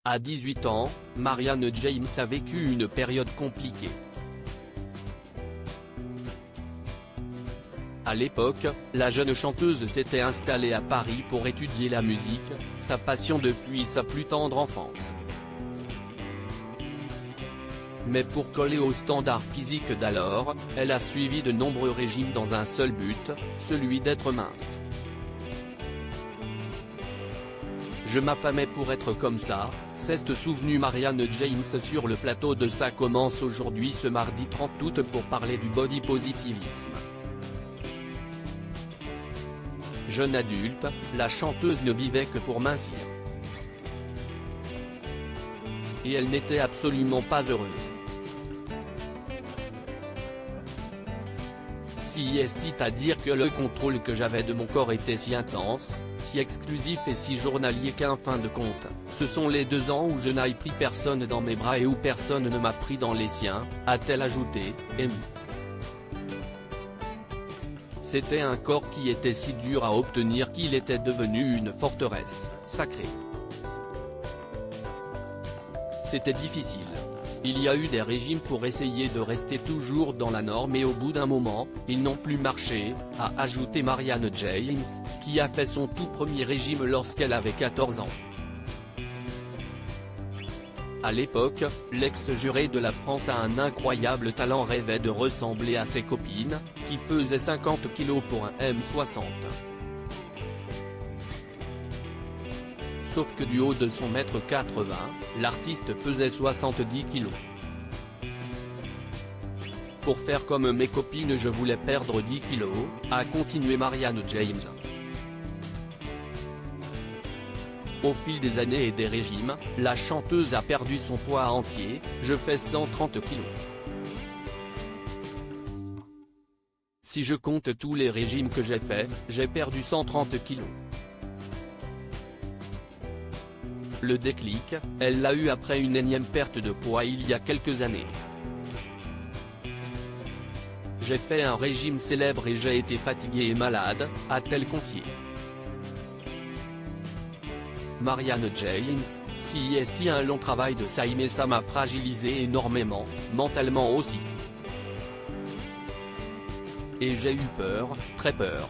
À 18 ans, Marianne James a vécu une période compliquée. À l'époque, la jeune chanteuse s'était installée à Paris pour étudier la musique, sa passion depuis sa plus tendre enfance. Mais pour coller aux standards physiques d'alors, elle a suivi de nombreux régimes dans un seul but, celui d'être mince. Je m'affamais pour être comme ça, s'est souvenue Marianne James sur le plateau de Ça commence aujourd'hui ce mardi 30 août pour parler du body positivisme. Jeune adulte, la chanteuse ne vivait que pour mincir. Et elle n'était absolument pas heureuse. Si est à dire que le contrôle que j'avais de mon corps était si intense, si exclusif et si journalier qu'en fin de compte, ce sont les 2 ans où je n'ai pris personne dans mes bras et où personne ne m'a pris dans les siens, a-t-elle ajouté, émue. C'était un corps qui était si dur à obtenir qu'il était devenu une forteresse sacrée. C'était difficile. Il y a eu des régimes pour essayer de rester toujours dans la norme et au bout d'un moment, ils n'ont plus marché, a ajouté Marianne James, qui a fait son tout premier régime lorsqu'elle avait 14 ans. À l'époque, l'ex-juré de la France à un incroyable talent rêvait de ressembler à ses copines, qui faisaient 50 kg pour un M60. Sauf que du haut de son mètre 80, l'artiste pesait 70 kg. Pour faire comme mes copines je voulais perdre 10 kg, a continué Marianne James. Au fil des années et des régimes, la chanteuse a perdu son poids entier, je fais 130 kg. Si je compte tous les régimes que j'ai faits, j'ai perdu 130 kg. Le déclic, elle l'a eu après une énième perte de poids il y a quelques années. J'ai fait un régime célèbre et j'ai été fatiguée et malade, a-t-elle confié. Marianne James, si est un long travail de ça mais ça m'a fragilisé énormément, mentalement aussi. Et j'ai eu peur, très peur.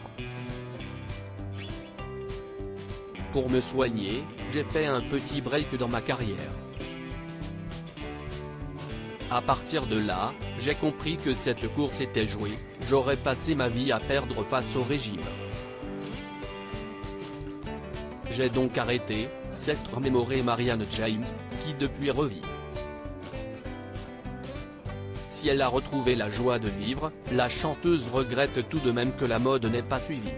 Pour me soigner, j'ai fait un petit break dans ma carrière. À partir de là, j'ai compris que cette course était jouée, j'aurais passé ma vie à perdre face au régime. J'ai donc arrêté, s'est remémoré Marianne James, qui depuis revit. Si elle a retrouvé la joie de vivre, la chanteuse regrette tout de même que la mode n'ait pas suivi.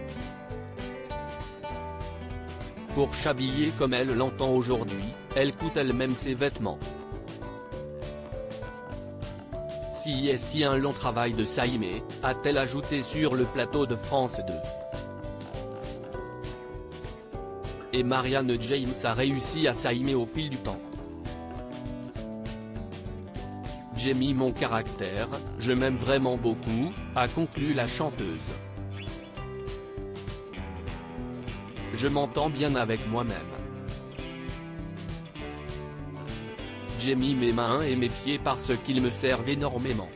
Pour s'habiller comme elle l'entend aujourd'hui, elle coûte elle-même ses vêtements. Si est un long travail de s'aimer, a-t-elle ajouté sur le plateau de France 2. Et Marianne James a réussi à s'aimer au fil du temps. J'ai mis mon caractère, je m'aime vraiment beaucoup, a conclu la chanteuse. Je m'entends bien avec moi-même. J'ai mis mes mains et mes pieds parce qu'ils me servent énormément.